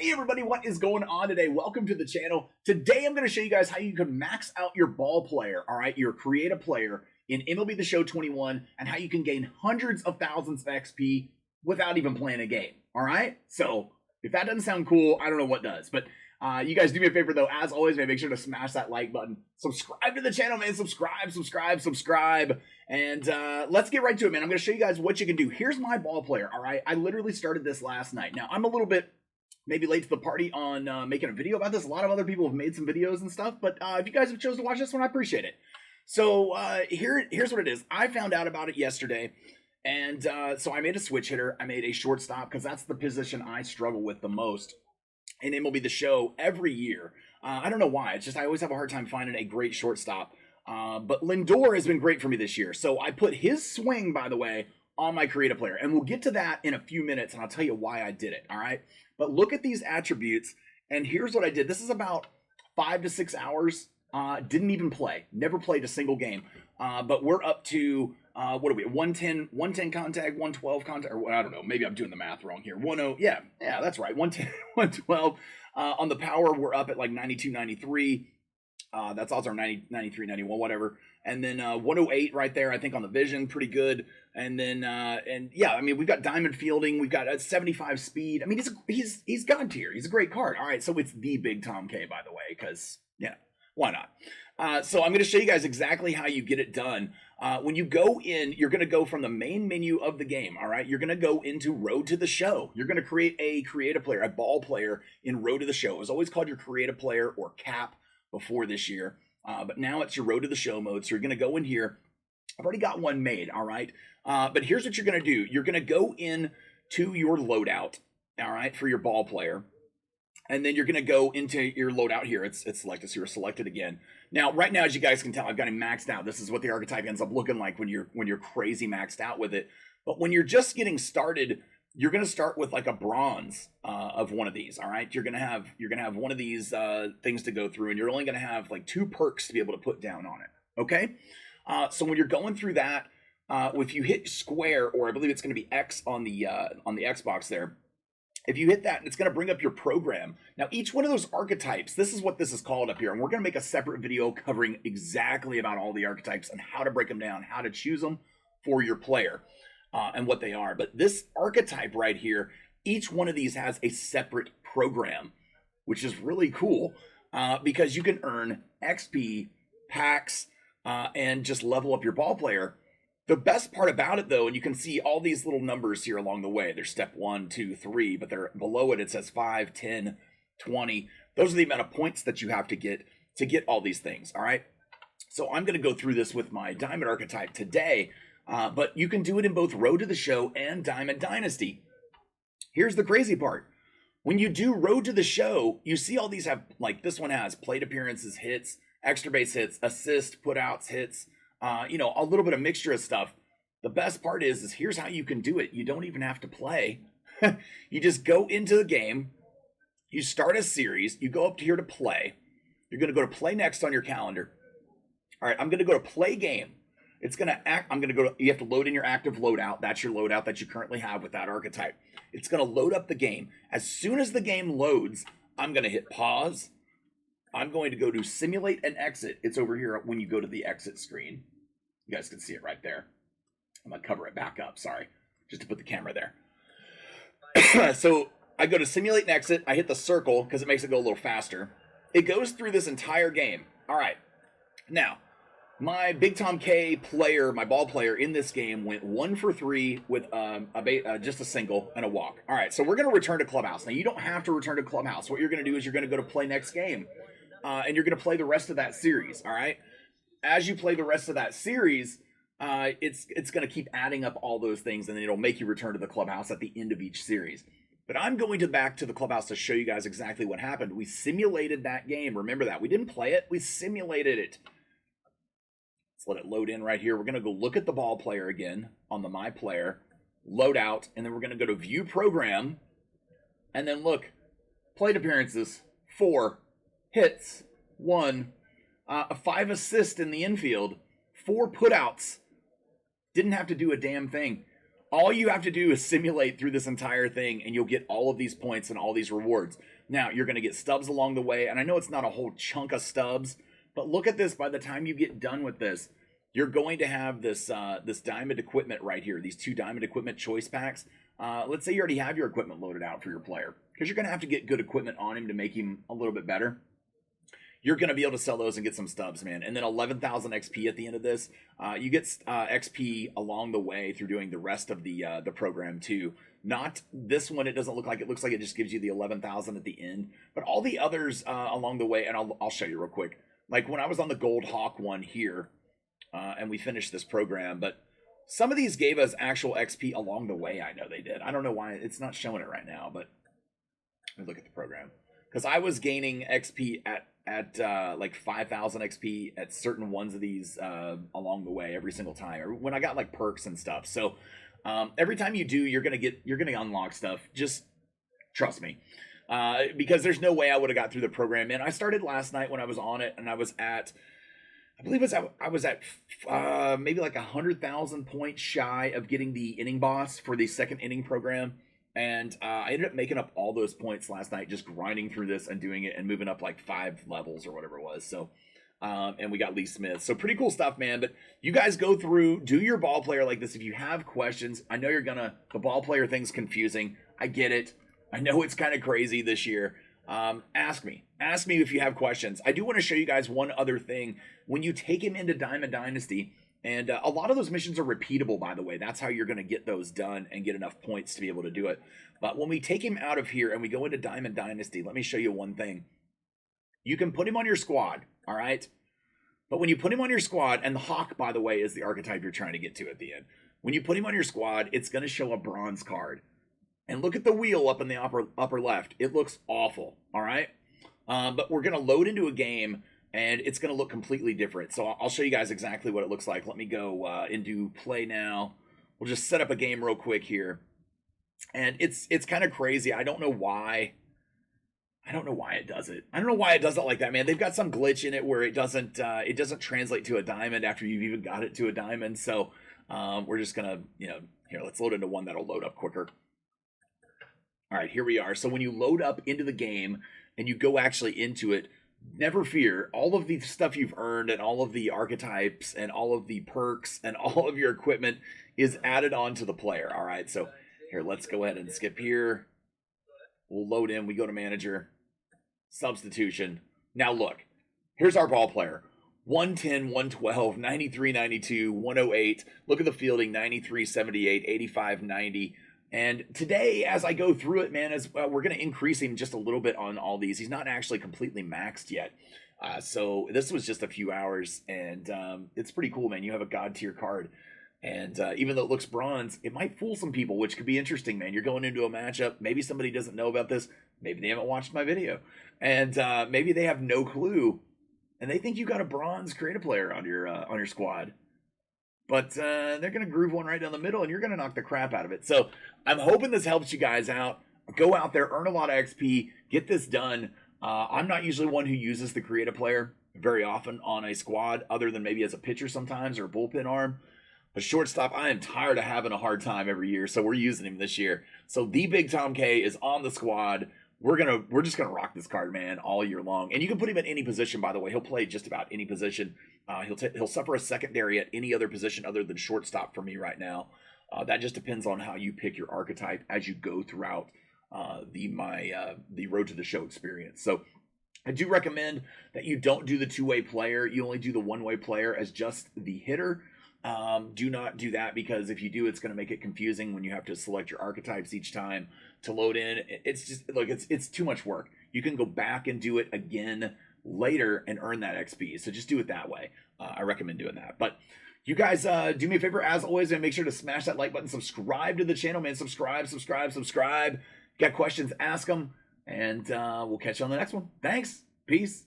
Hey everybody, what is going on today? Welcome to the channel. Today I'm going to show you guys how you can max out your ball player, all right, your creative player in MLB The Show 21, and how you can gain hundreds of thousands of XP without even playing a game, all right? So if that doesn't sound cool, I don't know what does, but you guys do me a favor though, as always, man, make sure to smash that like button. Subscribe to the channel, man. Subscribe. And let's get right to it, man. I'm going to show you guys what you can do. Here's my ball player, all right? I literally started this last night. Now, I'm a little bit maybe late to the party on making a video about this. A lot of other people have made some videos and stuff, but if you guys have chosen to watch this one, I appreciate it. So here's what it is. I found out about it yesterday, and so I made a switch hitter. I made a shortstop because that's the position I struggle with the most in MLB The Show every year. I don't know why. It's just I always have a hard time finding a great shortstop. But Lindor has been great for me this year. So I put his swing, by the way, on my creative player. And we'll get to that in a few minutes, and I'll tell you why I did it, all right? But look at these attributes, and here's what I did. This is about 5 to 6 hours. Didn't even play. Never played a single game. But we're up to, what are we, 110 contact, 112 contact, or I don't know, maybe I'm doing the math wrong here. 10, yeah, that's right, 110, 112. On the power, we're up at like 92, 93. That's also our 90, 93, 91, whatever. And then 108 right there, I think, on the vision, pretty good. And then, and yeah, I mean, we've got diamond fielding. We've got a 75 speed. I mean, he's God tier. He's a great card. All right, so it's the Big Tom K, by the way, because, yeah, why not? So I'm going to show you guys exactly how you get it done. When you go in, you're going to go from the main menu of the game, all right? You're going to go into Road to the Show. You're going to create a creative player, a ball player in Road to the Show. It was always called your creative player or cap before this year. But now it's your Road to the Show mode. So you're going to go in here. I've already got one made, all right? But here's what you're going to do. You're going to go in to your loadout, all right, for your ball player. And then you're going to go into your loadout here. It's selected, so you're selected again. Now, right now, as you guys can tell, I've got him maxed out. This is what the archetype ends up looking like when you're crazy maxed out with it. But when you're just getting started, you're going to start with like a bronze of one of these, all right? You're going to have one of these things to go through, and you're only going to have like 2 perks to be able to put down on it, okay? So when you're going through that, if you hit square, or I believe it's going to be X on the Xbox there, if you hit that, it's going to bring up your program. Now, each one of those archetypes, this is what this is called up here, and we're going to make a separate video covering exactly about all the archetypes and how to break them down, how to choose them for your player. And what they are. But this archetype right here, each one of these has a separate program, which is really cool because you can earn XP, packs, and just level up your ball player. The best part about it, though, and you can see all these little numbers here along the way. There's step 1, 2, 3, but they're below it. It says 5, 10, 20. Those are the amount of points that you have to get all these things, all right? So I'm going to go through this with my Diamond archetype today. But you can do it in both Road to the Show and Diamond Dynasty. Here's the crazy part. When you do Road to the Show, you see all these have, like this one has plate appearances, hits, extra base hits, assist, putouts, hits, you know, a little bit of mixture of stuff. The best part is here's how you can do it. You don't even have to play. You just go into the game. You start a series. You go up to here to play. You're going to go to play next on your calendar. All right, I'm going to go to play game. It's going to act, you have to load in your active loadout. That's your loadout that you currently have with that archetype. It's going to load up the game. As soon as the game loads, I'm going to hit pause. I'm going to go to simulate and exit. It's over here when you go to the exit screen. You guys can see it right there. I'm going to cover it back up, sorry, just to put the camera there. So I go to simulate and exit. I hit the circle because it makes it go a little faster. It goes through this entire game. All right, now, my Big Tom K player, my ball player in this game went 1 for 3 with just a single and a walk. All right, so we're going to return to Clubhouse. Now, you don't have to return to Clubhouse. What you're going to do is you're going to go to play next game, and you're going to play the rest of that series, all right? As you play the rest of that series, it's going to keep adding up all those things, and then it'll make you return to the Clubhouse at the end of each series. But I'm going back to the Clubhouse to show you guys exactly what happened. We simulated that game. Remember that. We didn't play it. We simulated it. Let it load in right here. We're going to go look at the ball player again on the My Player, load out, and then we're going to go to View Program, and then look, plate appearances, 4, hits, 1, 5 assists in the infield, 4 putouts, didn't have to do a damn thing. All you have to do is simulate through this entire thing, and you'll get all of these points and all these rewards. Now, you're going to get stubs along the way, and I know it's not a whole chunk of stubs, but look at this. By the time you get done with this, you're going to have this this diamond equipment right here, these 2 diamond equipment choice packs. Let's say you already have your equipment loaded out for your player, because you're going to have to get good equipment on him to make him a little bit better. You're going to be able to sell those and get some stubs, man. And then 11,000 XP at the end of this. You get XP along the way through doing the rest of the program too. Not this one. It doesn't look like it. Looks like it just gives you the 11,000 at the end. But all the others along the way, and I'll show you real quick. Like when I was on the Gold Hawk one here, and we finished this program, but some of these gave us actual XP along the way. I know they did. I don't know why it's not showing it right now, but let me look at the program. Because I was gaining XP at like 5,000 XP at certain ones of these along the way every single time, or when I got like perks and stuff. So every time you do, you're gonna unlock stuff. Just trust me, because there's no way I would have got through the program. And I started last night when I was on it, and I was at, I believe I was at maybe like 100,000 points shy of getting the inning boss for the second inning program. And I ended up making up all those points last night, just grinding through this and doing it and moving up like 5 levels or whatever it was. So, and we got Lee Smith. So pretty cool stuff, man. But you guys go through, do your ball player like this. If you have questions, I know the ball player thing's confusing. I get it. I know it's kind of crazy this year. Ask me if you have questions. I do want to show you guys one other thing. When you take him into Diamond Dynasty, and a lot of those missions are repeatable, by the way. That's how you're going to get those done and get enough points to be able to do it. But when we take him out of here and we go into Diamond Dynasty, let me show you one thing. You can put him on your squad, all right? But when you put him on your squad, and the Hawk, by the way, is the archetype you're trying to get to at the end. When you put him on your squad, it's going to show a bronze card. And look at the wheel up in the upper left. It looks awful, all right? But we're going to load into a game, and it's going to look completely different. So I'll show you guys exactly what it looks like. Let me go into play now. We'll just set up a game real quick here. And it's kind of crazy. I don't know why. I don't know why it does it. I don't know why it does it like that, man. They've got some glitch in it where it doesn't translate to a diamond after you've even got it to a diamond. So we're just going to, here, let's load into one that'll load up quicker. All right, here we are. So when you load up into the game and you go actually into it, never fear, all of the stuff you've earned and all of the archetypes and all of the perks and all of your equipment is added on to the player. All right, so here, let's go ahead and skip here. We'll load in. We go to manager, substitution. Now look, here's our ball player. 110, 112, 93, 92, 108. Look at the fielding, 93, 78, 85, 90. And today, as I go through it, man, we're going to increase him just a little bit on all these. He's not actually completely maxed yet. So this was just a few hours, and it's pretty cool, man. You have a god tier card. And even though it looks bronze, it might fool some people, which could be interesting, man. You're going into a matchup. Maybe somebody doesn't know about this. Maybe they haven't watched my video. And maybe they have no clue. And they think you got a bronze creative player on your squad. But they're going to groove one right down the middle, and you're going to knock the crap out of it. So I'm hoping this helps you guys out. Go out there, earn a lot of XP, get this done. I'm not usually one who uses the creative player very often on a squad, other than maybe as a pitcher sometimes or a bullpen arm. But shortstop, I am tired of having a hard time every year, so we're using him this year. So the Big Tom K is on the squad. We're just gonna rock this card, man, all year long. And you can put him at any position, by the way. He'll play just about any position. He'll suffer a secondary at any other position other than shortstop for me right now. That just depends on how you pick your archetype as you go throughout the Road to the Show experience. So I do recommend that you don't do the two-way player. You only do the one-way player as just the hitter. Do not do that, because if you do, it's going to make it confusing when you have to select your archetypes each time to load in. It's just, look, it's too much work. You can go back and do it again later and earn that XP. So just do it that way. I recommend doing that. But you guys do me a favor, as always, and make sure to smash that like button, subscribe to the channel, man. Subscribe. Got questions, ask them, and we'll catch you on the next one. Thanks. Peace.